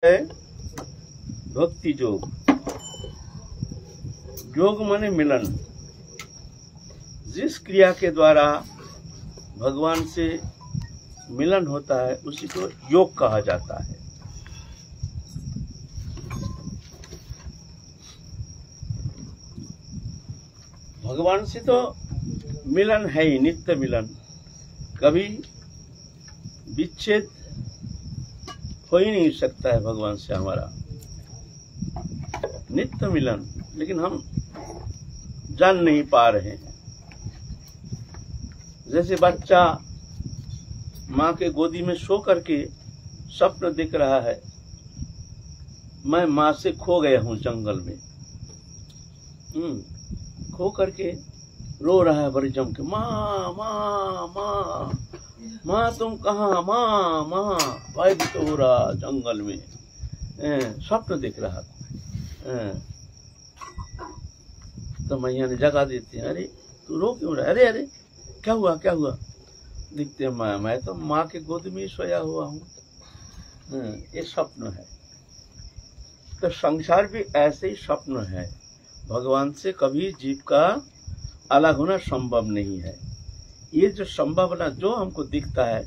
है भक्ति योग। योग माने मिलन। जिस क्रिया के द्वारा भगवान से मिलन होता है उसी को योग कहा जाता है। भगवान से तो मिलन है ही, नित्य मिलन। कभी विच्छेद हो ही नहीं सकता है भगवान से हमारा, नित्य मिलन। लेकिन हम जान नहीं पा रहे हैं। जैसे बच्चा माँ के गोदी में सो करके स्वप्न देख रहा है, मैं माँ से खो गया हूँ जंगल में। खो करके रो रहा है बड़ी जम के, माँ माँ माँ माँ तुम कहाँ, माँ माँ। भाई भी तो हो रहा जंगल में, स्वप्न देख रहा था। तो मैया ने जगा देती है, अरे तू रो क्यों रहा है? अरे अरे क्या हुआ क्या हुआ? दिखते हैं मैं तो माँ के गोद में ही सोया हुआ हूँ। ये स्वप्न है। तो संसार भी ऐसे ही स्वप्न है। भगवान से कभी जीव का अलग होना संभव नहीं है। ये जो संभावना जो हमको दिखता है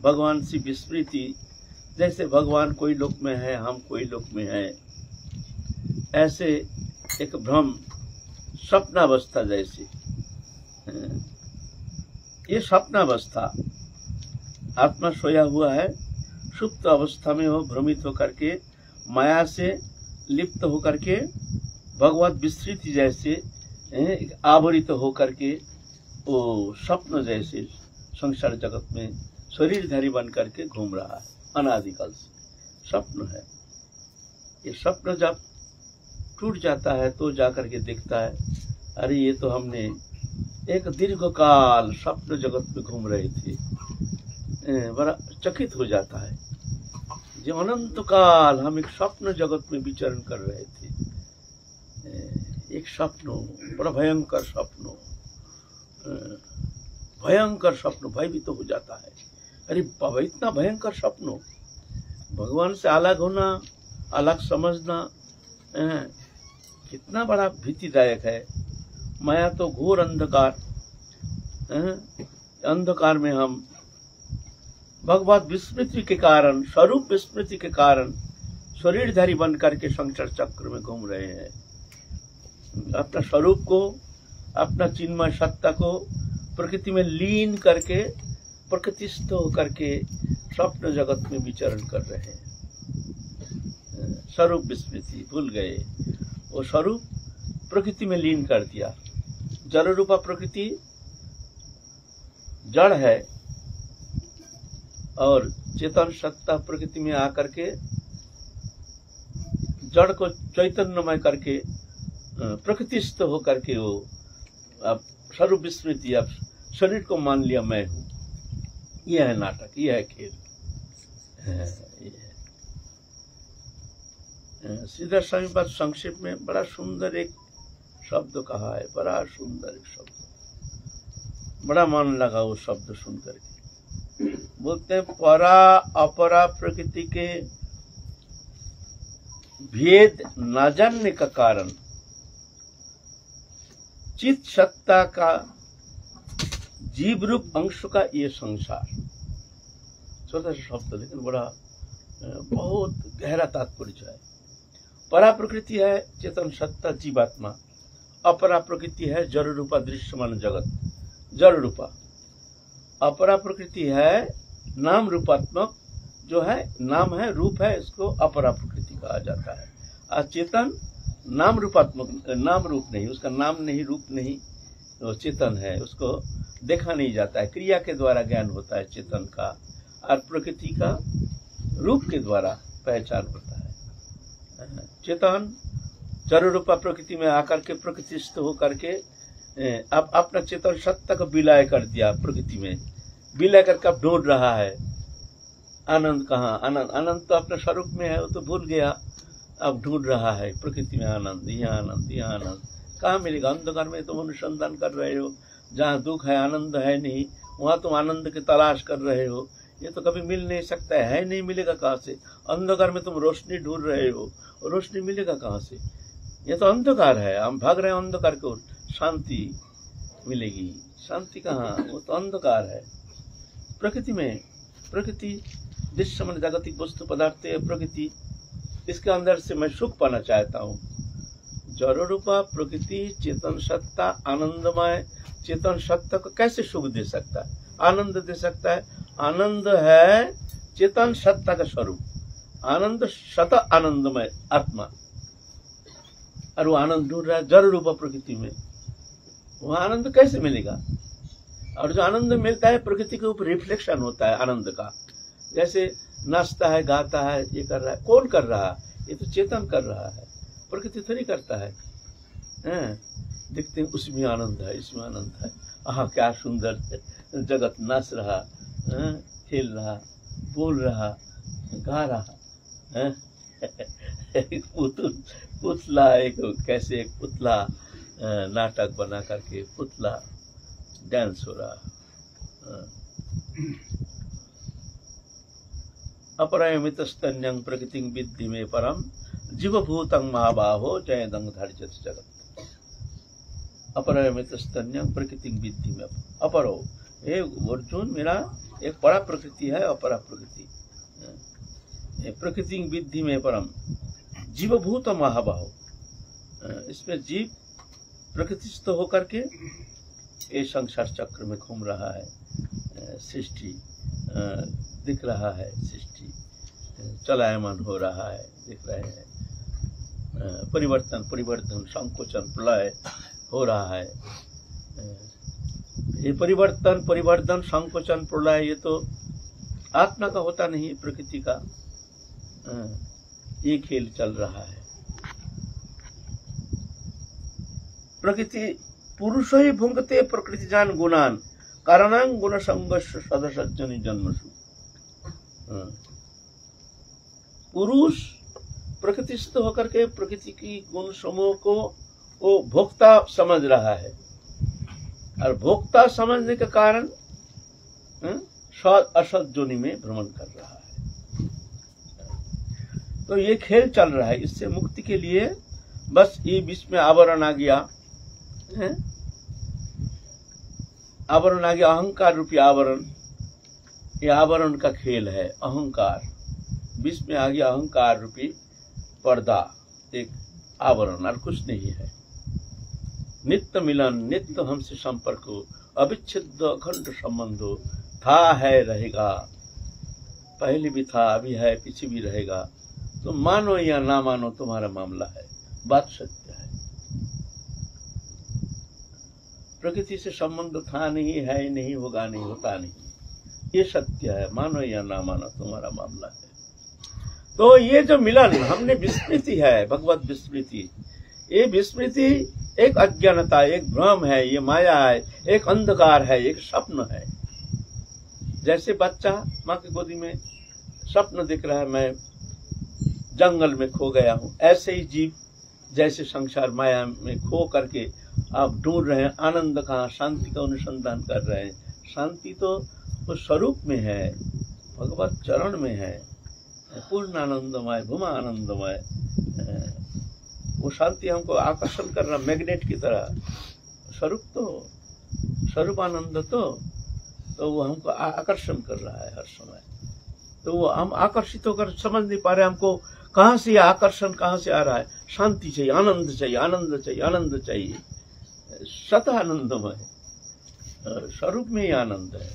भगवान से विस्मृति, जैसे भगवान कोई लोक में है, हम कोई लोक में है, ऐसे एक भ्रम, स्वप्नावस्था जैसी। ये स्वप्नावस्था, आत्मा सोया हुआ है, सुप्त अवस्था में हो, भ्रमित होकर के माया से लिप्त होकर के भगवत विस्मृति जैसे आवरित होकर के वो स्वप्न जैसे संसार जगत में शरीरधारी बन करके घूम रहा है अनादिकाल से। स्वप्न है। ये स्वप्न जब टूट जाता है तो जाकर के देखता है, अरे ये तो हमने एक दीर्घ काल स्वप्न जगत में घूम रहे थे। बड़ा चकित हो जाता है, जो अनंत काल हम एक स्वप्न जगत में विचरण कर रहे थे। एक स्वप्न, बड़ा भयंकर स्वप्न, भयंकर स्वप्न। भयभीत तो हो जाता है, अरे बाबा इतना भयंकर स्वप्न। भगवान से अलग होना, अलग समझना कितना बड़ा भीतिदायक है। माया तो घोर अंधकार, अंधकार में हम भगवत विस्मृति के कारण, स्वरूप विस्मृति के कारण शरीरधारी बन करके संसार चक्र में घूम रहे हैं। अपना स्वरूप को, अपना चिन्मय सत्ता को प्रकृति में लीन करके प्रकृतिस्थ होकर के स्वप्न जगत में विचरण कर रहे हैं। स्वरूप विस्मृति भूल गए। वो स्वरूप प्रकृति में लीन कर दिया। जड़ रूपा प्रकृति जड़ है और चेतन सत्ता प्रकृति में आकर के जड़ को चैतन्यमय करके प्रकृतिस्थ होकर के वो अब स्वरूप विस्मृति, अब शरीर को मान लिया मैं हूं। यह है नाटक, यह है खेल। सीधा स्वामी बात संक्षेप में बड़ा सुंदर एक शब्द कहा है, बड़ा सुंदर एक शब्द, बड़ा मन लगा वो शब्द सुन करके। बोलते हैं परा अपरा प्रकृति के भेद न जानने का कारण चित सत्ता का जीव रूप अंश का ये संसार। छोटा सा शब्द लेकिन बड़ा बहुत गहरा तात्पर्य है। परा प्रकृति है चेतन सत्ता जीवात्मा, अपरा प्रकृति है जड़ रूपा दृश्यमान जगत, जड़ रूपा। अपरा प्रकृति है नाम रूपात्मक, जो है नाम है, रूप है, इसको अपरा प्रकृति कहा जाता है। अचेतन नाम रूपात्मक, नाम रूप नहीं, उसका नाम नहीं, रूप नहीं, वो चेतन है, उसको देखा नहीं जाता है, क्रिया के द्वारा ज्ञान होता है चेतन का, और प्रकृति का रूप के द्वारा पहचान होता है। चेतन जड़ रूपा प्रकृति में आकर के प्रकृतिस्थ होकर के अब अपना चेतन सत्ता को विलय कर दिया, प्रकृति में विलय करके अब ढूंढ रहा है आनंद। कहाँ आनंद? आनंद तो अपने स्वरूप में है, वो तो भूल गया, अब ढूंढ रहा है प्रकृति में आनंद। यहाँ आनंद, यहाँ आनंद कहाँ मिलेगा? अंधकार में तुम अनुसंधान कर रहे हो, जहाँ दुख है आनंद है नहीं, वहाँ तुम आनंद की तलाश कर रहे हो। ये तो कभी मिल नहीं सकता है, नहीं मिलेगा कहाँ से? अंधकार में तुम रोशनी ढूंढ रहे हो, रोशनी मिलेगा कहाँ से? ये तो अंधकार है, हम भाग रहे हैं अंधकार की ओर। शांति मिलेगी? शांति कहाँ, वो तो अंधकार है। प्रकृति में, प्रकृति दृश्य मन जागतिक वस्तु पदार्थ है प्रकृति, इसके अंदर से मैं सुख पाना चाहता हूँ। जड़ रूपा प्रकृति चेतन सत्ता आनंदमय, चेतन सत्ता को कैसे सुख दे सकता है, आनंद दे सकता है? आनंद है चेतन सत्ता का स्वरूप, आनंद सत आनंदमय आत्मा, और वो आनंद ढूंढ रहा है जड़ रूपा प्रकृति में। वो आनंद कैसे मिलेगा? और जो आनंद मिलता है प्रकृति के ऊपर रिफ्लेक्शन होता है आनंद का। जैसे नाचता है, गाता है, ये कर रहा है, कौन कर रहा है? ये तो चेतन कर रहा है, प्रकृति थोड़ी करता है। देखते हैं उसमें आनंद है, इसमें आनंद है। आह क्या सुंदर जगत नाच रहा, खेल रहा, बोल रहा, गा रहा। एक पुतला, एक कैसे एक पुतला नाटक बना करके पुतला डांस हो रहा। अपरयमित स्तन्यं प्रकृति विद्धि में परम जीवभूतं महाबाहो जयदं धर्जत जगत। अपरयमित स्तन्यं प्रकृति विद्धि में अपरो, हे अर्जुन मेरा एक बड़ा प्रकृति है, अपरा प्रकृति। प्रकृति विद्धि में परम जीवभूत महाबाहो, इसमें जीव प्रकृतिस्थ होकर के ये संसार चक्र में घूम रहा है। सृष्टि दिख रहा है, सृष्टि चलायमान हो रहा है, दिख रहे हैं। परिवर्तन परिवर्धन संकोचन प्रलय हो रहा है। ये परिवर्तन परिवर्धन संकोचन प्रलय ये तो आत्मा का होता नहीं, प्रकृति का ये खेल चल रहा है। प्रकृति पुरुषो ही भुंगते प्रकृति जान गुणान कारणां गुण संगस्य सदसज्जनि जन्मसु। पुरुष प्रकृतिस्थ होकर के प्रकृति की गुण समूह को वो भोक्ता समझ रहा है, और भोक्ता समझने के कारण सद असद जोनि में भ्रमण कर रहा है। तो ये खेल चल रहा है। इससे मुक्ति के लिए बस ये बीच में आवरण आ गया, आवरण आ गया, अहंकार रूपी आवरण। ये आवरण का खेल है, अहंकार बीच में आ गया, अहंकार रूपी पर्दा, एक आवरण, और कुछ नहीं है। नित्य मिलन, नित्य हमसे संपर्क हो, अविच्छिन्न अखंड संबंध हो, था है रहेगा, पहले भी था, अभी है, पीछे भी रहेगा। तो मानो या ना मानो तुम्हारा मामला है, बात सत्य है। प्रकृति से संबंध था नहीं, है नहीं, होगा नहीं, होता नहीं, ये सत्य है। मानो या ना मानो तुम्हारा मामला है। तो ये जो मिलन हमने विस्मृति है, भगवत विस्मृति, ये विस्मृति एक अज्ञानता, एक भ्रम है, ये माया है, एक अंधकार है, एक स्वप्न है। जैसे बच्चा माँ की गोदी में स्वप्न दिख रहा है, मैं जंगल में खो गया हूँ, ऐसे ही जीव जैसे संसार माया में खो करके आप ढूंढ रहे हैं आनंद का, शांति का अनुसंधान कर रहे हैं। शांति तो उस स्वरूप में है, भगवत चरण में है, पूर्ण आनंदमय, भूमा आनंदमय। वो शांति हमको आकर्षण कर रहा, मैग्नेट की तरह। स्वरूप तो, स्वरूप आनंद तो वो हमको आकर्षण कर रहा है हर समय। तो वो हम आकर्षित होकर समझ नहीं पा रहे हमको कहाँ से आकर्षण कहाँ से आ रहा है। शांति चाहिए, आनंद चाहिए, आनंद चाहिए, आनंद चाहिए। सत आनंदमय स्वरूप में ही आनंद है,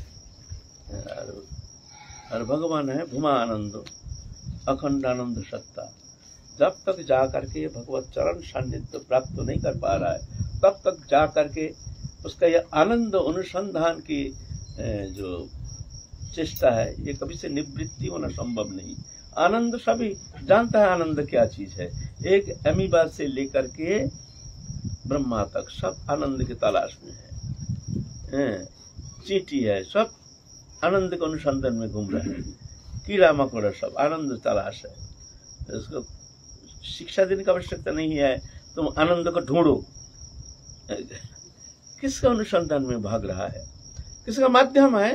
और भगवान है भूमा आनंद, अखंड आनंद सत्ता। जब तक जा करके भगवत चरण सान्निध्य प्राप्त नहीं कर पा रहा है, तब तक जा करके उसका यह आनंद अनुसंधान की जो चेष्टा है, ये कभी से निवृत्ति होना संभव नहीं। आनंद सभी जानता है, आनंद क्या चीज है। एक अमीबा से लेकर के ब्रह्मा तक सब आनंद की तलाश में है। चींटी है, सब आनंद के अनुसंधान में घूम रहे हैं। कीड़ा मकोड़ा सब आनंद तलाश है। उसको शिक्षा देने की आवश्यकता नहीं है, तुम आनंद को ढूंढो। किसका अनुसंधान में भाग रहा है, किसका माध्यम है?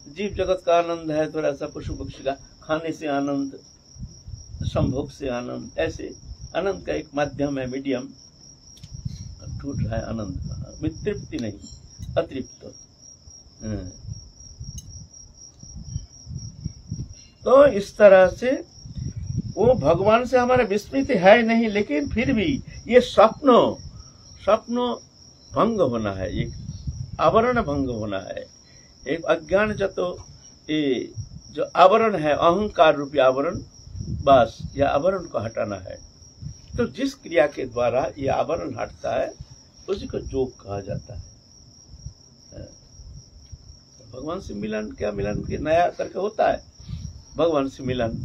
जीव जगत का आनंद है थोड़ा सा, पशु पक्षी का खाने से आनंद, संभोग से आनंद, ऐसे आनंद का एक माध्यम है, मीडियम टूट रहा है आनंद का, तृप्ति नहीं, अतृप्त। तो इस तरह से वो भगवान से हमारा विस्मृति है नहीं, लेकिन फिर भी ये स्वप्न भंग होना है, एक आवरण भंग होना है, एक अज्ञान ये जो आवरण है, अहंकार रूपी आवरण, बस यह आवरण को हटाना है। तो जिस क्रिया के द्वारा ये आवरण हटता है उसी को योग कहा जाता है। भगवान से मिलन, क्या मिलन के नया करके होता है, भगवान से मिलन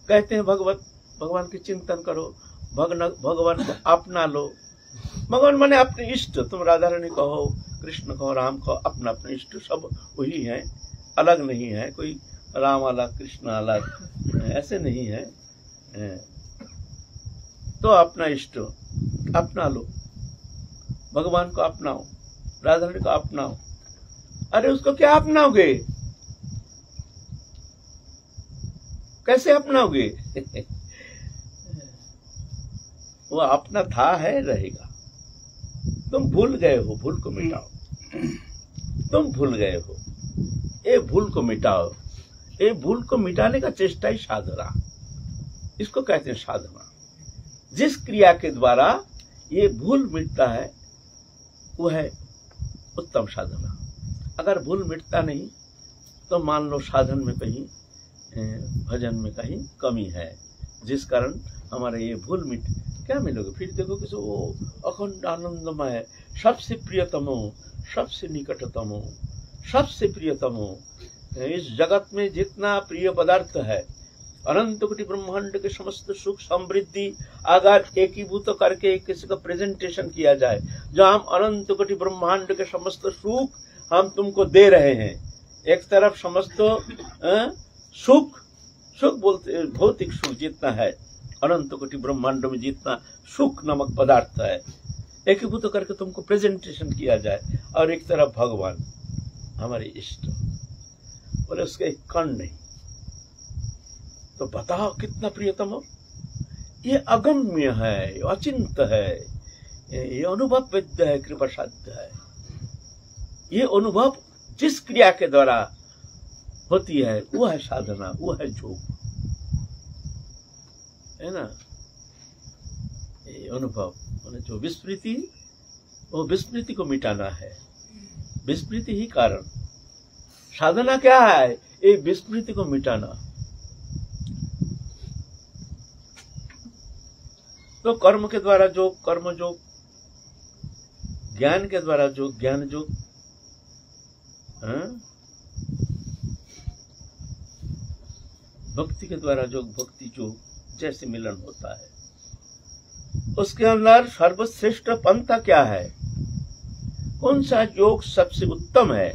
कहते हैं, भगवान की चिंतन करो, भगवान को अपना लो। भगवान माने अपने इष्ट, तुम राधा रानी कहो, कृष्ण कहो, राम कहो, अपना अपने इष्ट सब वही है, अलग नहीं है, कोई राम अलग कृष्ण अलग, ऐसे नहीं है। तो अपना इष्ट अपना लो, भगवान को अपनाओ, राधा रानी को अपनाओ। अरे उसको क्या अपनाओगे, कैसे अपनाओगे? वो अपना था है, रहेगा। तुम भूल गए हो, भूल को मिटाओ। तुम भूल गए हो, ये भूल को मिटाओ। ये भूल को मिटाने का चेष्टा ही साधना, इसको कहते हैं साधना। जिस क्रिया के द्वारा ये भूल मिटता है वो है उत्तम साधना। अगर भूल मिटता नहीं तो मान लो साधन में कहीं, भजन में कहीं कमी है, जिस कारण हमारे ये भूल मिट, क्या मिलोगे फिर? देखो कि वो अखंड आनंदमय, सबसे प्रियतम हो, सबसे निकटतम हो, सबसे प्रियतम हो। इस जगत में जितना प्रिय पदार्थ है, अनंत कोटि ब्रह्मांड के समस्त सुख समृद्धि अगर एकीभूत करके किसी का प्रेजेंटेशन किया जाए, जो हम अनंत कोटि ब्रह्मांड के समस्त सुख हम तुमको दे रहे हैं। एक तरफ समस्त सुख बोलते, भौतिक सुख जितना है अनंत कोटि ब्रह्मांड में, जितना सुख नामक पदार्थ है, एकीभूत करके तुमको प्रेजेंटेशन किया जाए, और एक तरफ भगवान हमारे इष्ट, बोले उसका एक कण नहीं, तो बताओ कितना प्रियतम हो। ये अगम्य है, ये अचिंत है, ये अनुभव वेद्य है, कृपा साध्य है। ये अनुभव जिस क्रिया के द्वारा होती है वो है साधना, वो है योग, है ना। ये अनुभव मैंने जो विस्मृति, वो विस्मृति को मिटाना है, विस्मृति ही कारण। साधना क्या है? ये विस्मृति को मिटाना। तो कर्म के द्वारा जो कर्म योग, ज्ञान के द्वारा जो ज्ञान योग, भक्ति के द्वारा जो भक्ति योग, जैसे मिलन होता है, उसके अंदर सर्वश्रेष्ठ पंथा क्या है? कौन सा योग सबसे उत्तम है?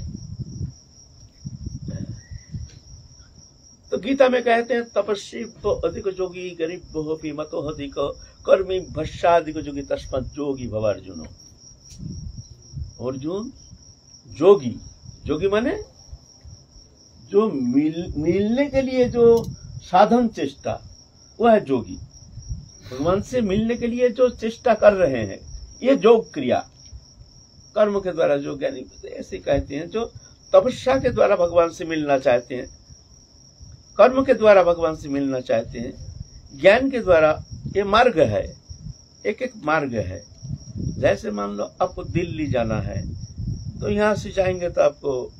तो गीता में कहते हैं, तपस्वी तो अधिक योगी, गरीब बहुपी मतो अधिक, कर्मी भस्याधिक योगी, तस्मत् योगी भव अर्जुन। अर्जुन योगी, योगी माने जो मिलने के लिए जो साधन चेष्टा, वह है योगी। भगवान से मिलने के लिए जो चेष्टा कर रहे हैं, ये योग क्रिया। कर्म के द्वारा जो ज्ञानी, ऐसे कहते हैं जो तपस्या के द्वारा भगवान से मिलना चाहते हैं, कर्म के द्वारा भगवान से मिलना चाहते हैं, ज्ञान के द्वारा, ये मार्ग है, एक एक मार्ग है। जैसे मान लो आपको दिल्ली जाना है, तो यहाँ से जाएंगे तो आपको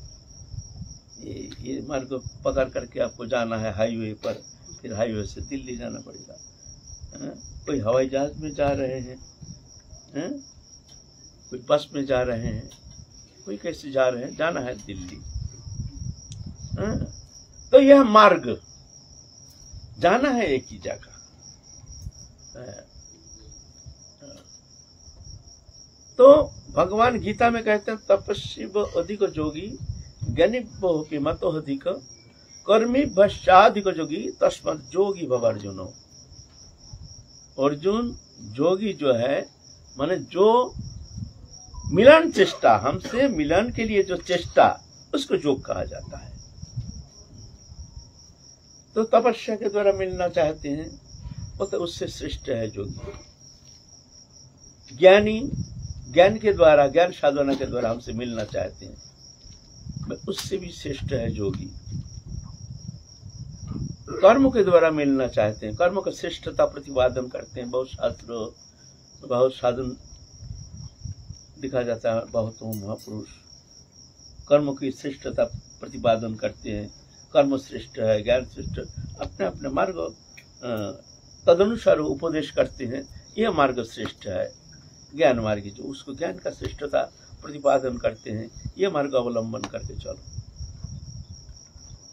ये मार्ग पकड़ करके आपको जाना है हाईवे पर, फिर हाईवे से दिल्ली जाना पड़ेगा। कोई हवाई जहाज में जा रहे हैं, कोई बस में जा रहे हैं, कोई कैसे जा रहे हैं, जाना है दिल्ली। तो यह मार्ग, जाना है एक ही जगह। तो भगवान गीता में कहते हैं, तपस्वी अधिक योगी, ज्ञानी बहुपी मतो अधिक, कर्मी भस्याधिक योगी, तस्मत् योगी भव अर्जुन। अर्जुन योगी जो है, माने जो मिलन चेष्टा, हमसे मिलन के लिए जो चेष्टा, उसको योग कहा जाता है। तो तपस्या के द्वारा मिलना चाहते हैं वो तो उससे श्रेष्ठ है योगी। ज्ञानी ज्ञान के द्वारा, ज्ञान साधना के द्वारा हमसे मिलना चाहते हैं, उससे भी श्रेष्ठ है योगी। कर्म के द्वारा मिलना चाहते हैं, कर्म का श्रेष्ठता प्रतिपादन करते हैं। बहुत शास्त्र, बहुत साधन दिखा जाता है। बहुत महापुरुष कर्म की श्रेष्ठता प्रतिपादन करते हैं। कर्म श्रेष्ठ है, ज्ञान श्रेष्ठ, अपने अपने मार्ग तदनुसार उपदेश करते हैं। यह मार्ग श्रेष्ठ है, ज्ञान मार्ग, जो उसको ज्ञान का श्रेष्ठता प्रतिपादन करते हैं, यह मार्ग अवलंबन करके चलो।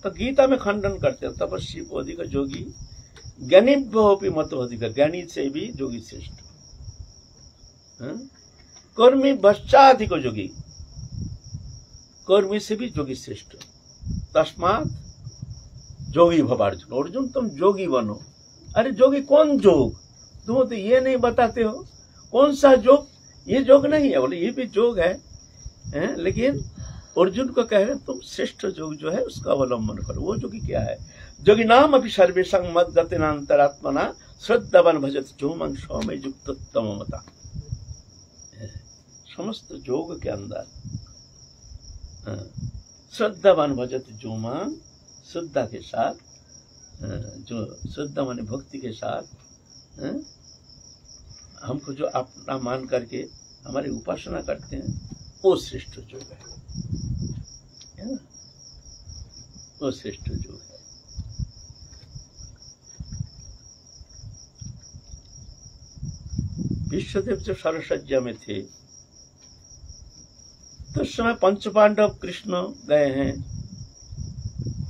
तो गीता में खंडन करते हैं, तपस्वी को अधिक योगी, ज्ञानी भी मत अधिक, ज्ञानी से भी योगी श्रेष्ठ, कर्मी पश्चाधिक योगी, कर्मी से भी योगी श्रेष्ठ। तस्मात् जोगी भव अर्जुन, अर्जुन तुम जोगी बनो। अरे जोगी कौन जोग? तुम तो ये नहीं बताते हो कौन सा जोग? ये जोग नहीं है, बोले ये भी जोग है, लेकिन अर्जुन को कह रहे तुम श्रेष्ठ जोग जो है उसका अवलंबन करो। वो जोगी क्या है? जोगी नाम अभी सर्वेशं मद्गतेनांतरात्मना श्रद्धावान भजत जो मां सौम्य युक्तोत्तम मता। समस्त जोग के अंदर श्रद्धावान भजत जो मां, श्रद्धा के साथ, जो श्रद्धा माने भक्ति के साथ हमको जो अपना मान करके हमारी उपासना करते हैं, वो श्रेष्ठ योग है ना? वो श्रेष्ठ योग है। विश्वदेव जब सरसज्जा में थे तो उस समय पंच पांडव कृष्ण गए हैं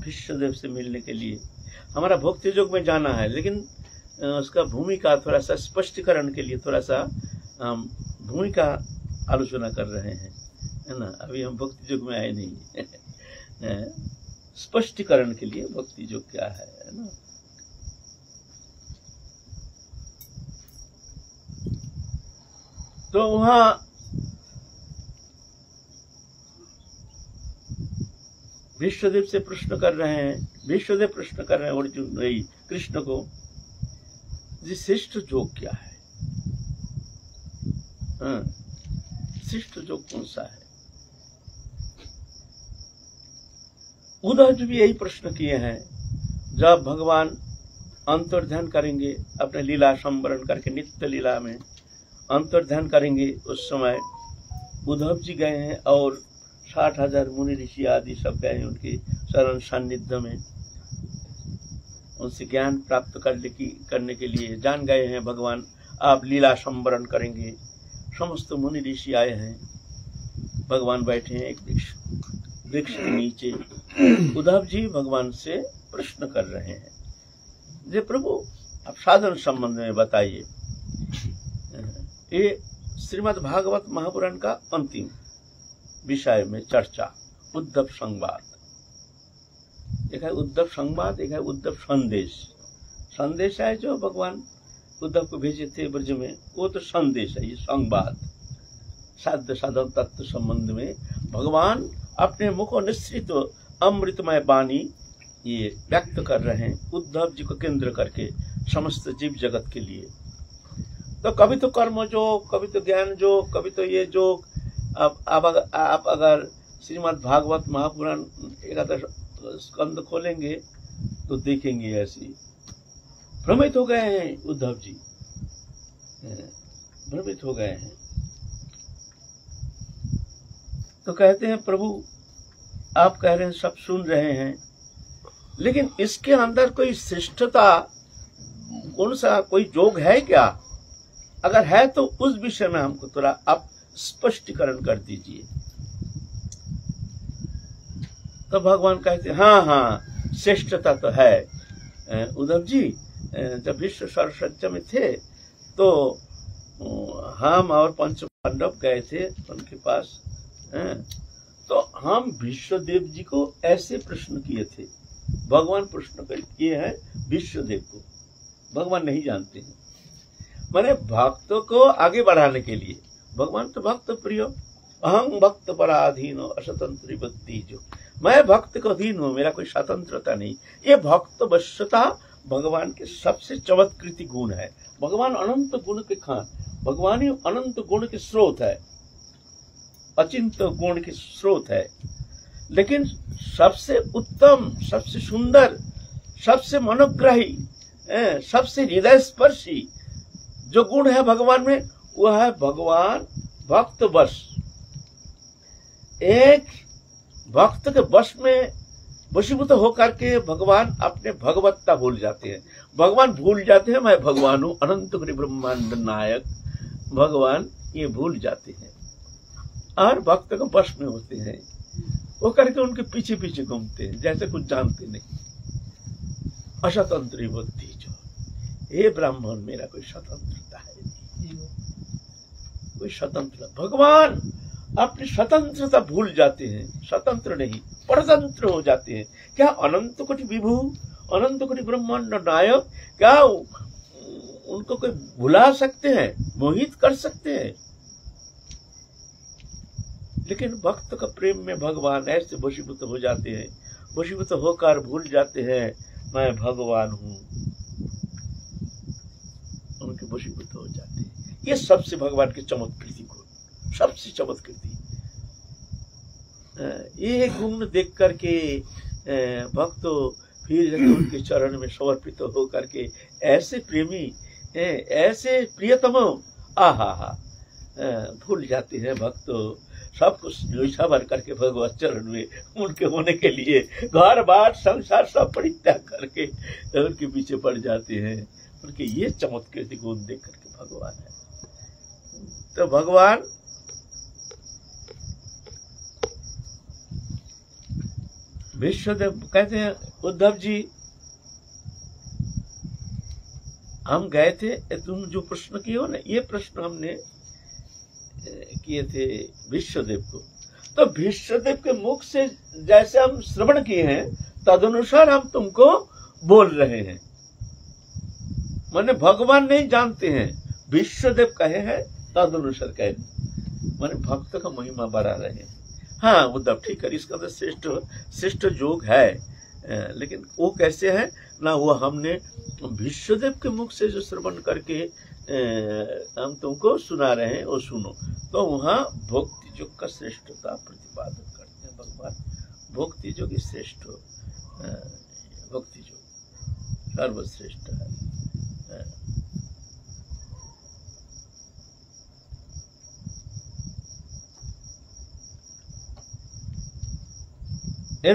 विश्वदेव से मिलने के लिए। हमारा भक्ति योग में जाना है, लेकिन उसका भूमिका थोड़ा सा स्पष्टीकरण के लिए थोड़ा सा भूमिका आलोचना कर रहे हैं, है ना? अभी हम भक्ति योग में आए नहीं स्पष्टीकरण के लिए भक्ति योग क्या है ना? तो वहां विश्वदेव से प्रश्न कर रहे हैं, विश्वदेव प्रश्न कर रहे हैं अर्जुन कृष्ण को, जी श्रेष्ठ योग क्या है? श्रेष्ठ योग कौन सा है? उद्धव जी भी यही प्रश्न किए हैं। जब भगवान अंतर्ध्यान करेंगे, अपने लीला संवरण करके नित्य लीला में अंतर्ध्यान करेंगे, उस समय उद्धव जी गए हैं और 60,000 मुनि ऋषि आदि सब गए हैं उनके शरण सान्निध्य में, उनसे ज्ञान प्राप्त करने के लिए जान गए हैं। भगवान आप लीला संवरण करेंगे, समस्त मुनि ऋषि आए हैं, भगवान बैठे हैं एक वृक्ष के नीचे। उद्धव जी भगवान से प्रश्न कर रहे हैं, जे प्रभु आप साधन संबंध में बताइए। ये श्रीमद् भागवत महापुराण का अंतिम विषय में चर्चा, उद्धव संवाद। एक है उद्धव संवाद, एक है उद्धव संदेश। संदेश है जो भगवान उद्धव को भेजे थे ब्रज में, वो तो संदेश है। ये संवाद साध्य साधन तत्व संबंध में भगवान अपने मुख निश्चित अमृतमय वाणी ये व्यक्त कर रहे हैं उद्धव जी को केंद्र करके समस्त जीव जगत के लिए। तो कभी तो कर्म योग, कभी तो ज्ञान योग, कभी तो ये योग। अब आप अगर श्रीमद् भागवत महापुराण 11 स्कंद खोलेंगे तो देखेंगे ऐसी भ्रमित हो गए हैं उद्धव जी, भ्रमित हो गए हैं। तो कहते हैं प्रभु आप कह रहे हैं, सब सुन रहे हैं, लेकिन इसके अंदर कोई श्रेष्ठता, कौन सा कोई योग है क्या? अगर है तो उस विषय में हमको थोड़ा आप स्पष्टीकरण कर दीजिए। तो भगवान कहते हैं हाँ श्रेष्ठता तो है। उद्धव जी जब विश्व सरसज्जा में थे तो हम और पंच पांडव गए थे उनके पास, तो हम विश्वदेव जी को ऐसे प्रश्न किए थे। भगवान प्रश्न किए हैं विश्वदेव को, भगवान नहीं जानते हैं। माने भक्तों को आगे बढ़ाने के लिए, भगवान तो भक्त प्रिय, अहं भक्त पराधीनो असतंत्री बुद्धि जो, मैं भक्त का अधीन हूं, मेरा कोई स्वतंत्रता नहीं। ये भक्त वश्यता भगवान के सबसे चमत्कृति गुण है। भगवान अनंत गुण के खान, भगवान ही अनंत गुण के स्रोत है, अचिंत गुण के स्रोत है। लेकिन सबसे उत्तम, सबसे सुंदर, सबसे मनोग्राही, सबसे हृदय स्पर्शी जो गुण है भगवान में, वह है भगवान भक्त वश। एक भक्त के वश में वशीभूत होकर के भगवान अपने भगवत्ता भूल जाते हैं। भगवान भूल जाते हैं मैं भगवान हूं, अनंत कोटि ब्रह्मांड नायक भगवान ये भूल जाते हैं और भक्त के वश में होते हैं। वो करके उनके पीछे पीछे घूमते हैं जैसे कुछ जानते नहीं। अस्वतंत्र बुद्धि जो, हे ब्राह्मण मेरा कोई स्वतंत्रता है नहीं, कोई स्वतंत्र। भगवान अपनी स्वतंत्रता भूल जाते हैं, स्वतंत्र नहीं परतंत्र हो जाते हैं। क्या अनंत कोटि विभु, अनंत कोटि ब्रह्मांड नायक, क्या उनको कोई भुला सकते हैं, मोहित कर सकते हैं? लेकिन भक्त का प्रेम में भगवान ऐसे वशीभूत हो जाते हैं, वशीभूत होकर भूल जाते हैं मैं भगवान हूं, उनके वशीभूत हो जाते हैं। ये सबसे भगवान के चमत्कृति गुण, सबसे चमत्कृति। ये गुण देख करके भक्त फिर उनके चरण में समर्पित होकर के ऐसे प्रेमी, ऐसे प्रियतम आहा भूल जाते हैं भक्त सब कुछ जोइछा भर करके भगवत चरण में उनके होने के लिए घर बार संसार सब परित्याग करके उनके पीछे पड़ जाते हैं। उनके ये चमत्कृति गुण देख करके भगवान है। तो भगवान विश्वदेव कहते हैं उद्धव जी हम गए थे, तुम जो प्रश्न किए हो ना, ये प्रश्न हमने किए थे विश्वदेव को। तो विश्वदेव के मुख से जैसे हम श्रवण किए हैं तदनुसार हम तुमको बोल रहे हैं। माने भगवान नहीं जानते हैं, विश्वदेव कहे हैं तदनुसार कहे, माने भक्त का महिमा बढ़ा रहे हैं। हाँ उद्धव ठीक है, इसका तो श्रेष्ठ योग है, लेकिन वो कैसे है ना, वो हमने विश्वदेव के मुख से जो श्रवण करके हम तुमको सुना रहे हैं वो सुनो। तो वहाँ भक्ति योग का श्रेष्ठता प्रतिपादन करते हैं भगवान। भक्ति योग श्रेष्ठ, भक्ति योग सर्वश्रेष्ठ है।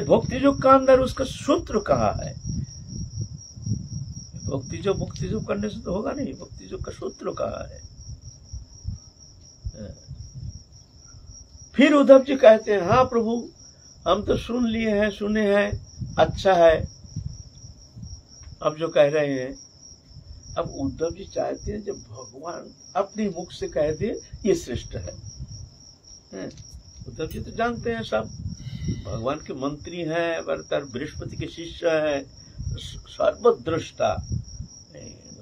भक्ति योग का अंदर उसका सूत्र कहा है। भक्ति जो मुक्ति जो करने से तो होगा नहीं, भक्ति जो का सूत्र कहा है। फिर उद्धव जी कहते हैं हाँ प्रभु हम तो सुन लिए हैं, सुने हैं, अच्छा है। अब जो कह रहे हैं, अब उद्धव जी चाहते हैं जब भगवान अपने मुख से कह दे ये श्रेष्ठ है। उद्धव जी तो जानते हैं सब, भगवान के मंत्री हैं, बृहस्पति के शिष्य हैं, सर्वद्रष्टा।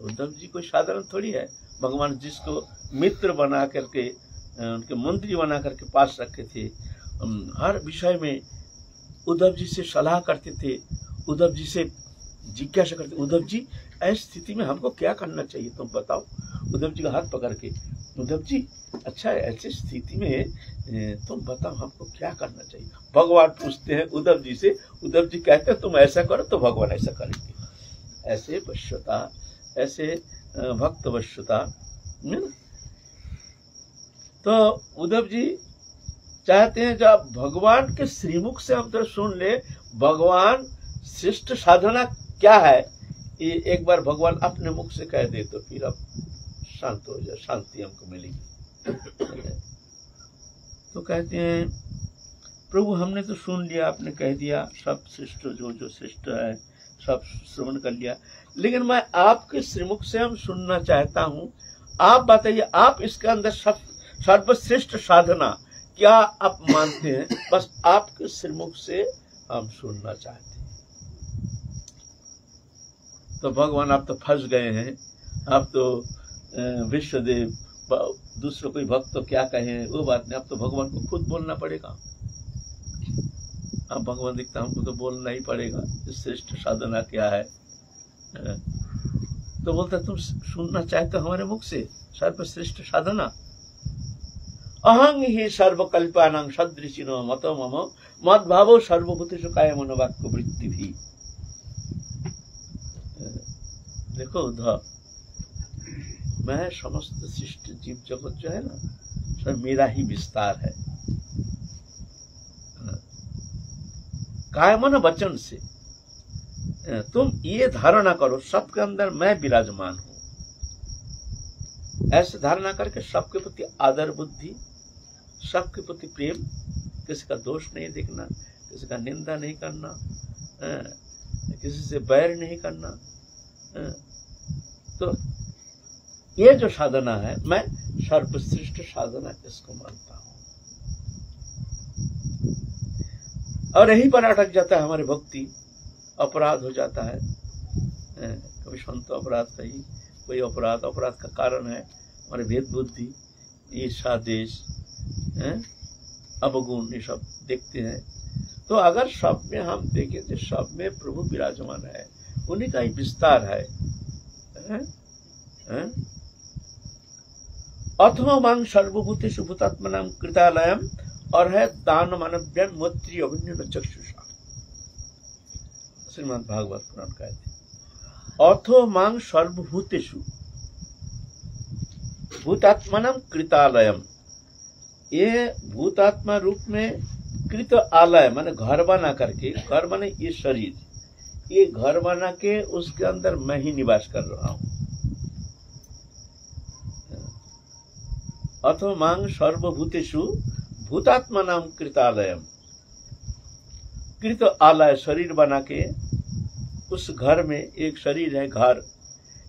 उद्धव जी कोई साधारण थोड़ी है। भगवान जिसको मित्र बना करके, उनके मंत्री बना करके पास रखे थे, हर विषय में उद्धव जी से सलाह करते थे, उद्धव जी से जिज्ञासा करते, उद्धव जी ऐसी स्थिति में हमको क्या करना चाहिए तुम बताओ। उद्धव जी का हाथ पकड़ के, उद्धव जी अच्छा ऐसी स्थिति में तुम बताओ हमको क्या करना चाहिए। भगवान पूछते हैं उद्धव जी से, उद्धव जी कहते हैं तुम ऐसा करो तो भगवान ऐसा करेंगे। ऐसे वश्यता, ऐसे भक्त वश्यता। तो उद्धव जी चाहते हैं जब भगवान के श्रीमुख से हम तो सुन ले भगवान श्रेष्ठ साधना क्या है, ये एक बार भगवान अपने मुख से कह दे तो फिर अब शांत हो जाए, शांति हमको मिलेगी। तो कहते हैं प्रभु हमने तो सुन लिया, आपने कह दिया सब श्रेष्ठ जो श्रेष्ठ है सब श्रवण कर लिया, लेकिन मैं आपके श्रीमुख से हम सुनना चाहता हूँ। आप बताइए आप इसके अंदर सर्वश्रेष्ठ साधना क्या आप मानते हैं, बस आपके श्रीमुख से हम सुनना चाहते हैं। तो भगवान आप तो फंस गए हैं, आप तो विश्वदेव दूसरों कोई भक्त तो क्या कहे वो बात नहीं, अब तो भगवान को खुद बोलना पड़ेगा। अब भगवान दिखता हमको तो बोलना ही पड़ेगा श्रेष्ठ साधना क्या है। तो बोलता तुम सुनना चाहते हो हमारे मुख से सर्वश्रेष्ठ साधना। अहं ही सर्वकल्पानां सदृशिनो मतो मम मद्भावो सर्वभूतेषु कायमनो वाक्य वृत्ति भी। देखो उद्धव, मैं समस्त सृष्टि जीव जगत जो है ना सब मेरा ही विस्तार है। कायमन वचन से तुम ये धारणा करो सबके अंदर मैं विराजमान हूं। ऐसे धारणा करके सबके प्रति आदर बुद्धि, सबके प्रति प्रेम, किसी का दोष नहीं देखना, किसी का निंदा नहीं करना, किसी से बैर नहीं करना। तो ये जो साधना है मैं सर्वश्रेष्ठ साधना इसको मानता हूं। और यहीं पर अटक जाता है हमारी भक्ति, अपराध हो जाता है। कभी संत अपराध कही, कोई अपराध का कारण है हमारे भेद बुद्धि, ईर्षा, देश, अवगुण, ये सब देखते हैं। तो अगर सब में हम देखें तो सब में प्रभु विराजमान है, उन्हीं का ही विस्तार है। अथो मांग सर्वभूतेषु भूतात्मनां कृतालयम्, और है दान मानव्यम मोत्री अभिन्न चक्षुषा। श्रीमद् भागवत पुराण कहते अथो मांग सर्वभूतेषु भूतात्मनम कृतालयम। ये भूतात्मा रूप में कृत आलय माने घर बना करके, घर माने ये शरीर, ये घर बना के उसके अंदर मैं ही निवास कर रहा हूं। अथो मांग सर्वभूतेषु भूतात्मा नाम कृतालयम। कृत आलय शरीर बना के उस घर में, एक शरीर है घर,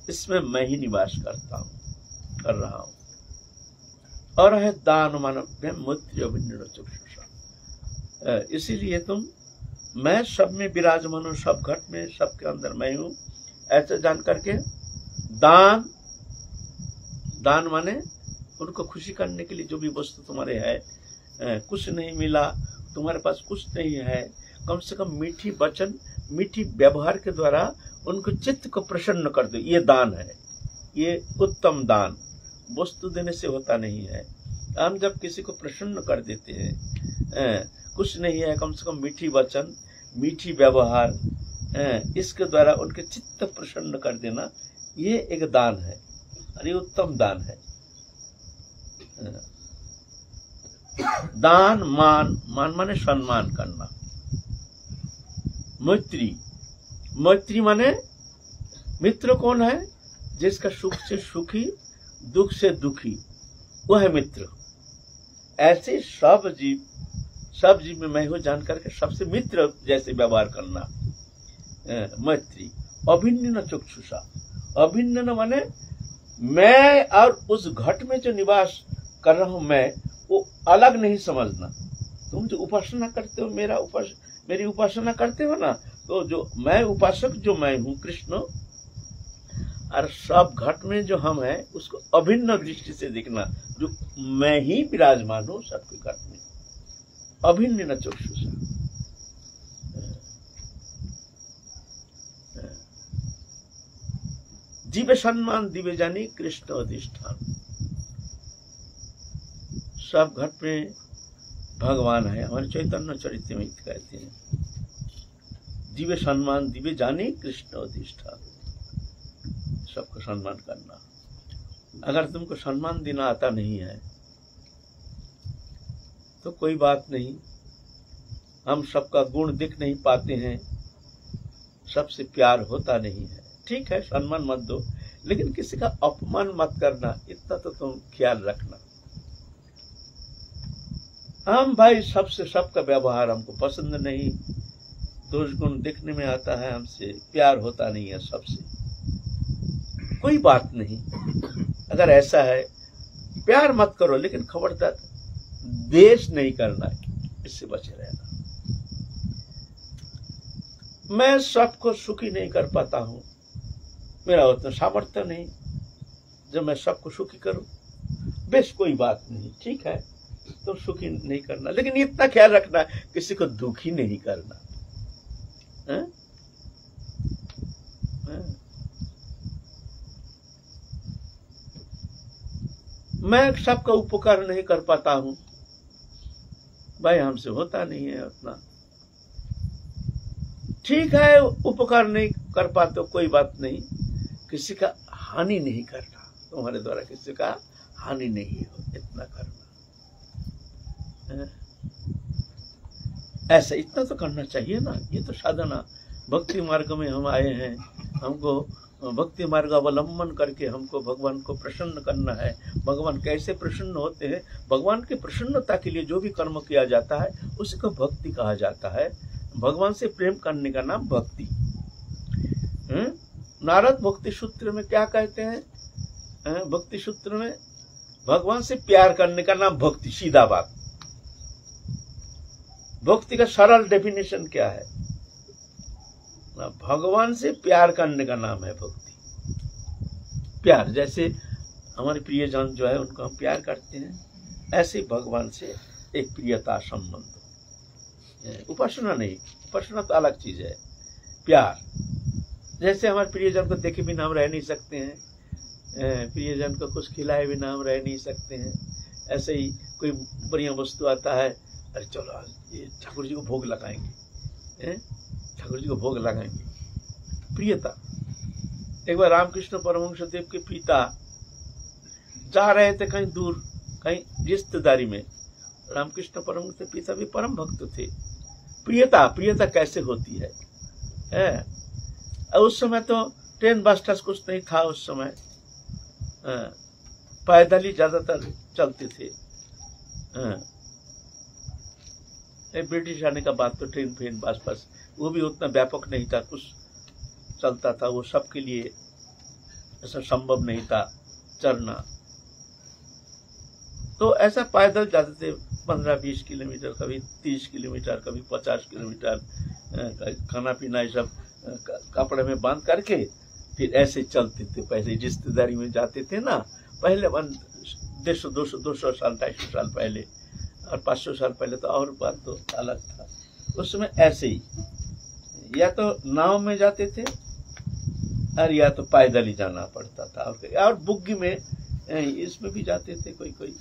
इसमें मैं ही निवास कर रहा हूं। और है दान मानव्य मोत्री अभिन्न चक्षुषा। इसीलिए तुम, मैं सब में विराजमान हूं, सब घट में, सबके अंदर मैं हूं, ऐसे जान करके दान माने उनको खुशी करने के लिए जो भी वस्तु तुम्हारे है, कुछ नहीं मिला, तुम्हारे पास कुछ नहीं है, कम से कम मीठी वचन, मीठी व्यवहार के द्वारा उनको चित्त को प्रसन्न कर दो, ये दान है। ये उत्तम दान वस्तु देने से होता नहीं है। हम जब किसी को प्रसन्न कर देते हैं, कुछ नहीं है, कम से कम मीठी वचन, मीठी व्यवहार, इसके द्वारा उनके चित्त प्रसन्न कर देना, ये एक दान है और ये उत्तम दान है। दान मान माने सम्मान करना। मैत्री माने मित्र कौन है? जिसका सुख से सुखी, दुख से दुखी, वो है मित्र। ऐसे सब जीव में मैं हूं जान करके सबसे मित्र जैसे व्यवहार करना, मैत्री। अभिन्न चक्षुषा, अभिन्न माने मैं और उस घट में जो निवास कर रहा हूं मैं, वो अलग नहीं समझना। तुम जो उपासना करते हो, मेरी उपासना करते हो ना, तो जो मैं उपासक, जो मैं हूं कृष्ण, और सब घट में जो हम हैं उसको अभिन्न दृष्टि से देखना, जो मैं ही विराजमान हूं सबके घट में। अभिन्न चक्षुषा। जीव सम्मान दिव्य जानी कृष्ण अधिष्ठान। सब घट में भगवान है। हमारे चैतन्य चरित्र में कहते हैं, जीव सम्मान दिव्य जानी कृष्ण अधिष्ठान। सबको सम्मान करना। अगर तुमको सम्मान देना आता नहीं है तो कोई बात नहीं, हम सबका गुण दिख नहीं पाते हैं, सबसे प्यार होता नहीं है, ठीक है, सम्मान मत दो, लेकिन किसी का अपमान मत करना, इतना तो तुम ख्याल रखना। हम भाई सबसे, सबका व्यवहार हमको पसंद नहीं, दोष गुण दिखने में आता है, हमसे प्यार होता नहीं है सबसे, कोई बात नहीं। अगर ऐसा है, प्यार मत करो, लेकिन खबरदार द्वेष नहीं करना है, इससे बचे रहना। मैं सबको सुखी नहीं कर पाता हूं, मेरा उतना सामर्थ्य नहीं जब मैं सबको सुखी करूं, बेश कोई बात नहीं, ठीक है, तो सुखी नहीं करना, लेकिन इतना ख्याल रखना किसी को दुखी नहीं करना। है? है? मैं सबका उपकार नहीं कर पाता हूं भाई, हमसे होता नहीं है उतना। ठीक है, उपकार नहीं कर पाते कोई बात नहीं, किसी का हानि नहीं करना, तुम्हारे द्वारा किसी का हानि नहीं हो, इतना करना। ऐसा इतना तो करना चाहिए ना। ये तो साधना, भक्ति मार्ग में हम आए हैं, हमको भक्ति मार्ग अवलंबन करके हमको भगवान को प्रसन्न करना है। भगवान कैसे प्रसन्न होते हैं? भगवान की प्रसन्नता के लिए जो भी कर्म किया जाता है उसी को भक्ति कहा जाता है। भगवान से प्रेम करने का नाम भक्ति। नारद भक्ति सूत्र में क्या कहते हैं? भक्ति सूत्र में भगवान से प्यार करने का नाम भक्ति। सीधा बात, भक्ति का सरल डेफिनेशन क्या है? भगवान से प्यार करने का नाम है भक्ति। प्यार, जैसे हमारे प्रियजन जो है उनको हम प्यार करते हैं, ऐसे भगवान से एक प्रियता संबंध। उपासना नहीं, उपासना तो अलग चीज है। प्यार, जैसे हमारे प्रियजन को देखे बिना हम रह नहीं सकते हैं, प्रियजन को कुछ खिलाए बिना हम रह नहीं सकते हैं। ऐसे ही कोई बढ़िया वस्तु आता है, अरे चलो आज ये ठाकुर जी को भोग लगाएंगे, ठाकुर जी को भोग लगाएंगे। प्रियता। एक बार रामकृष्ण परमहंस देव के पिता जा रहे थे कहीं दूर, कहीं रिश्तेदारी में। रामकृष्ण परमहंस के पिता भी परम भक्त थे। प्रियता, प्रियता कैसे होती है? उस समय तो ट्रेन बस टस कुछ नहीं था, उस समय पैदल ही ज्यादातर चलते थे। ब्रिटिश आने का बाद तो ट्रेन फेन बस बस वो भी उतना व्यापक नहीं था, कुछ चलता था, वो सबके लिए ऐसा संभव नहीं था चलना। तो ऐसा पैदल जाते थे 15-20 किलोमीटर, कभी 30 किलोमीटर, कभी 50 किलोमीटर। खाना पीना ये सब कपड़े में बांध करके फिर ऐसे चलते थे। पहले रिश्तेदारी में जाते थे ना, पहले 150, 200, 200 साल 250 साल पहले, और 500 साल पहले तो और बात तो अलग था। उस समय ऐसे ही या तो नाव में जाते थे और या तो पैदल ही जाना पड़ता था। और बुग्गी में, इसमें भी जाते थे कोई कोई,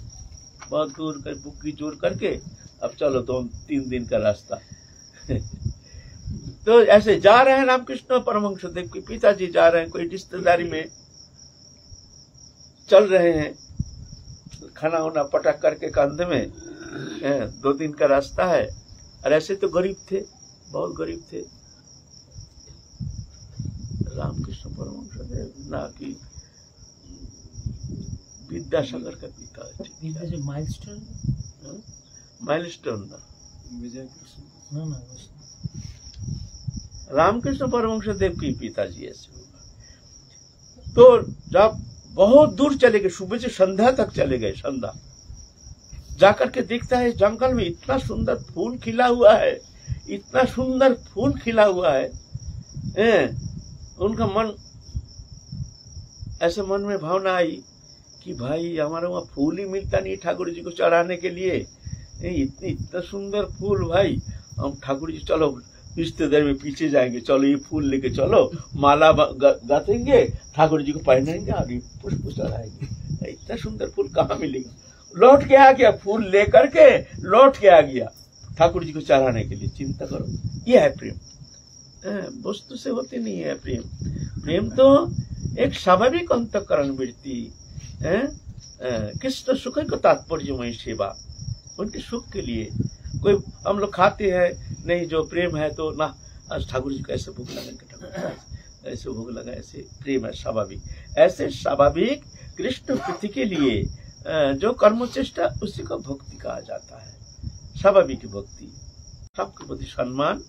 बहुत दूर कर बुग्गी जोड़ करके अब चलो 2-3 दिन का रास्ता। तो ऐसे जा रहे हैं रामकृष्ण परमहंस देव के पिताजी, जा रहे हैं कोई रिश्तेदारी में, चल रहे हैं, खाना वाना पटक करके कंधे में, 2 दिन का रास्ता है। और ऐसे तो गरीब थे, बहुत गरीब थे। रामकृष्ण परमहंस देव ना कि विद्यासागर का पिता, माइलस्टोन ना, रामकृष्ण परमहंस देव के पिताजी ऐसे होगा। तो जब बहुत दूर चले गए, सुबह से संध्या तक चले गए, संध्या जाकर के देखता है जंगल में इतना सुंदर फूल खिला हुआ है, इतना सुंदर फूल खिला हुआ है। उनका मन, ऐसे मन में भावना आई कि भाई हमारे वहाँ फूल ही मिलता नहीं ठाकुर जी को चढ़ाने के लिए, इतना सुंदर फूल, भाई हम ठाकुर जी, चलो रिश्तेदार में पीछे जाएंगे, चलो ये फूल लेके चलो, माला गाथेंगे, ठाकुर जी को पहनेंगे और ये पुष्प चढ़ाएंगे। इतना सुंदर फूल कहाँ मिलेगा? लौट के आ गया, फूल लेकर के लौट के आ गया ठाकुर जी को चढ़ाने के लिए। चिंता करो, ये है प्रेम। वस्तु से होती नहीं है प्रेम। प्रेम तो एक स्वाभाविक अंतःकरण वृत्ति, कृष्ण सुख को तात्पर्यमय सेवा, उनके सुख के लिए। कोई हम लोग खाते हैं नहीं, जो प्रेम है तो ना, आज ठाकुर जी को ऐसे भूख लगा, ऐसे भूख लगा, ऐसे प्रेम है स्वाभाविक। ऐसे स्वाभाविक कृष्ण प्रीति के लिए जो कर्म चेष्टा, उसी को भक्ति कहा जाता है। स्वाभाविक भक्ति, सबके प्रति सम्मान,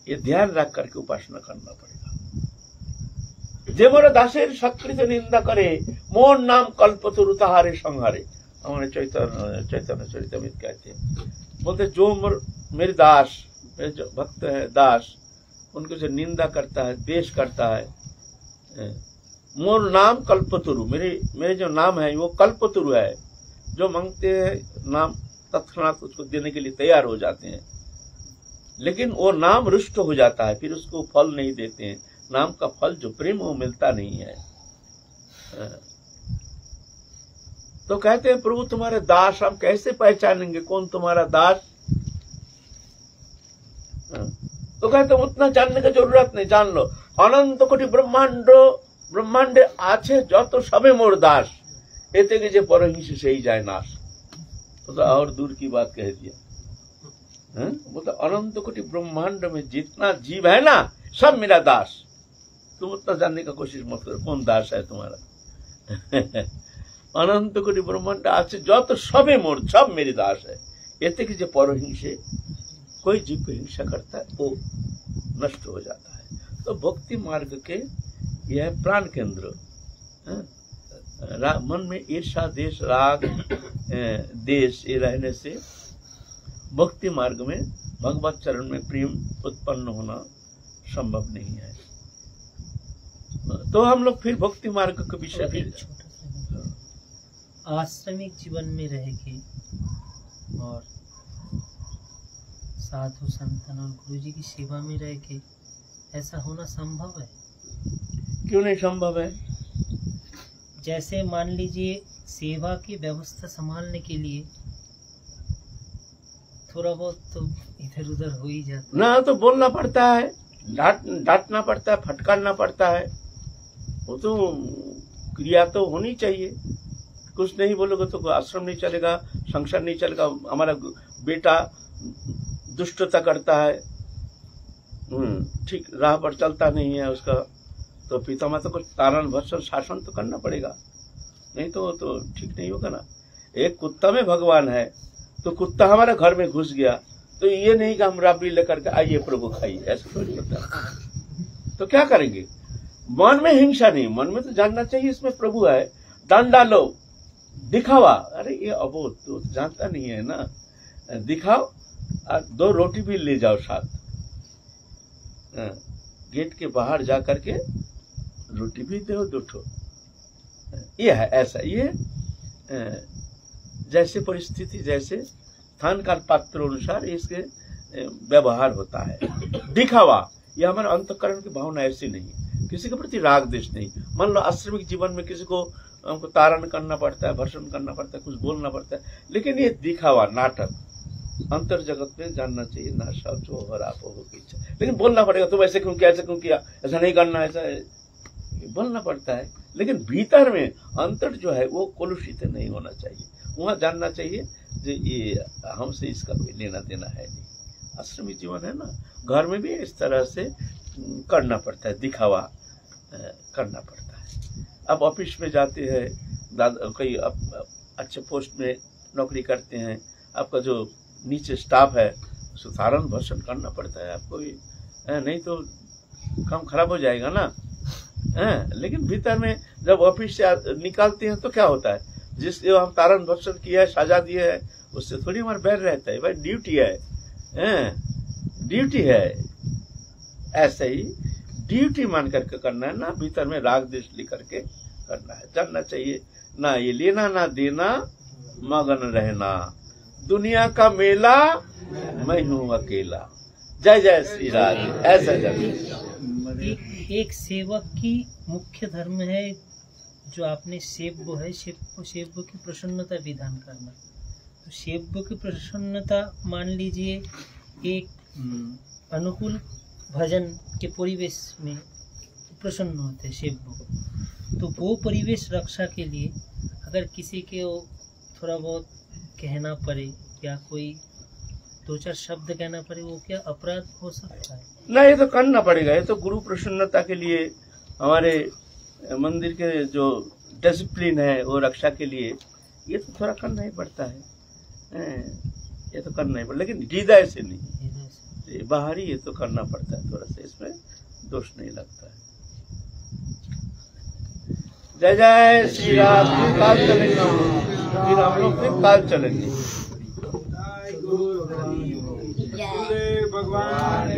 ये ध्यान रख करके उपासना करना पड़ेगा। जे मोर दासेर सकृत निंदा करे, मोर नाम कल्पतरु ताहारे संहारे। हमारे चैतन्य चरितमृत कहते हैं, बोलते जो मेरे दास, मेरे जो भक्त है दास, उनको जो निंदा करता है, द्वेष करता है, मोर नाम कल्पतरु, मेरे जो नाम है वो कल्पतरु है, जो मांगते हैं नाम तत्क्षणात उसको देने के लिए तैयार हो जाते हैं, लेकिन वो नाम रुष्ट हो जाता है, फिर उसको फल नहीं देते हैं। नाम का फल जो प्रेम वो मिलता नहीं है। तो कहते हैं प्रभु तुम्हारे दास, हम कैसे पहचानेंगे कौन तुम्हारा दास? तो कहते हैं उतना जानने की जरूरत नहीं, जान लो अनंत कोटि ब्रह्मांडे आछे যত सबे मोर दास, एते के जे परहिंस से ही जाए नाश। तो और दूर की बात कह दिया। मतलब अनंत कोटि ब्रह्मांड में जितना जीव है ना, सब मेरा दास। तुम उतना जानने का कोशिश मत करो कौन दास है तुम्हारा। अनंत कोटि ब्रह्मांड आछे যত सबे मोर, सब मेरे दास है। एते के जे परहिंसे, कोई जीव को हिंसा करता है वो नष्ट हो जाता है। तो भक्ति मार्ग के यह प्राण केंद्र, मन में ईर्षा देश राग देश ये रहने से भक्ति मार्ग में भगवत चरण में प्रेम उत्पन्न होना संभव नहीं है। तो हम लोग फिर भक्ति मार्ग के विषय फिर आश्रमिक जीवन में रह के और साधु संतन और गुरु जी की सेवा में रह के ऐसा होना संभव है? क्यों नहीं संभव है? जैसे मान लीजिए सेवा की व्यवस्था संभालने के लिए थोड़ा बहुत तो इधर उधर हो ही जाता ना, तो बोलना पड़ता है, डांटना पड़ता है, फटकारना पड़ता है। वो तो क्रिया तो होनी चाहिए। कुछ नहीं बोलोगे तो आश्रम नहीं चलेगा, संसार नहीं चलेगा। हमारा बेटा दुष्टता करता है, ठीक राह पर चलता नहीं है उसका, तो पिता माता को तारण भर्षण शासन तो करना पड़ेगा, नहीं तो ठीक नहीं होगा ना। एक कुत्ता में भगवान है, तो कुत्ता हमारे घर में घुस गया, तो ये नहीं कि हम राबड़ी लेकर के आइए प्रभु खाइए, ऐसा थोड़ी होता है। तो क्या करेंगे? मन में हिंसा नहीं, मन में तो जानना चाहिए इसमें प्रभु है। डंडा लो, दिखावा, अरे ये अबोध तो जानता नहीं है ना, दिखाओ और 2 रोटी भी ले जाओ साथ, गेट के बाहर जा करके रोटी भी दो 2 ठो। ये है ऐसा, ये जैसे परिस्थिति जैसे स्थान काल पात्र अनुसार इसके व्यवहार होता है। दिखावा, ये हमारे अंतःकरण की भावना ऐसी नहीं, किसी के प्रति राग देश नहीं। मान लो आश्रमिक जीवन में किसी को हमको तारण करना पड़ता है, भर्षण करना पड़ता है, कुछ बोलना पड़ता है, लेकिन ये दिखावा नाटक अंतर जगत में जानना चाहिए ना, सब जो हो रहा हो इच्छा, लेकिन बोलना पड़ेगा। तुम ऐसे क्यों किया, ऐसे क्यों किया, ऐसा नहीं करना, ऐसा बोलना पड़ता है। लेकिन भीतर में अंतर जो है वो कलुषित नहीं होना चाहिए। वहां जानना चाहिए जो ये हमसे इसका कोई लेना देना है नहीं। आश्रमी जीवन है ना, घर में भी इस तरह से करना पड़ता है, दिखावा करना पड़ता है। अब ऑफिस में जाते हैं, कई अच्छे पोस्ट में नौकरी करते हैं, आपका जो नीचे स्टाफ है उसको तारण भर्षण करना पड़ता है आपको भी, नहीं तो काम खराब हो जाएगा ना। लेकिन भीतर में जब ऑफिस से निकालते हैं तो क्या होता है, जिससे हम तारण भर्षण किया है, सजा दिए है, उससे थोड़ी हमारा बैर रहता है। भाई ड्यूटी है, ड्यूटी है, ऐसे ही ड्यूटी मान करके करना है ना, भीतर में राग देश लेकर के करना है। जानना चाहिए ना ये लेना ना देना, मगन रहना, दुनिया का मेला मैं हूँ अकेला। जय जय श्री राधे। ऐसा एक सेवक की मुख्य धर्म है जो आपने सेव्य है, सेव्य की प्रसन्नता विधान करना। तो सेव्य की प्रसन्नता मान लीजिए एक अनुकूल भजन के परिवेश में प्रसन्न होते हैं सेव्य, तो वो परिवेश रक्षा के लिए अगर किसी के थोड़ा बहुत कहना पड़े या कोई 2-4 शब्द कहना पड़े, वो क्या अपराध हो सकता है? नहीं, ये तो करना पड़ेगा। ये तो गुरु प्रसन्नता के लिए, हमारे मंदिर के जो डिसिप्लिन है वो रक्षा के लिए ये तो थोड़ा करना ही पड़ता है। ये तो करना ही पड़ता, लेकिन हृदय से नहीं, बाहरी ये तो करना पड़ता है थोड़ा सा, इसमें दोष नहीं लगता है। जय जय श्री राम। काल चलेंगे फिर हम लोग, फिर काल चलेंगे। भगवान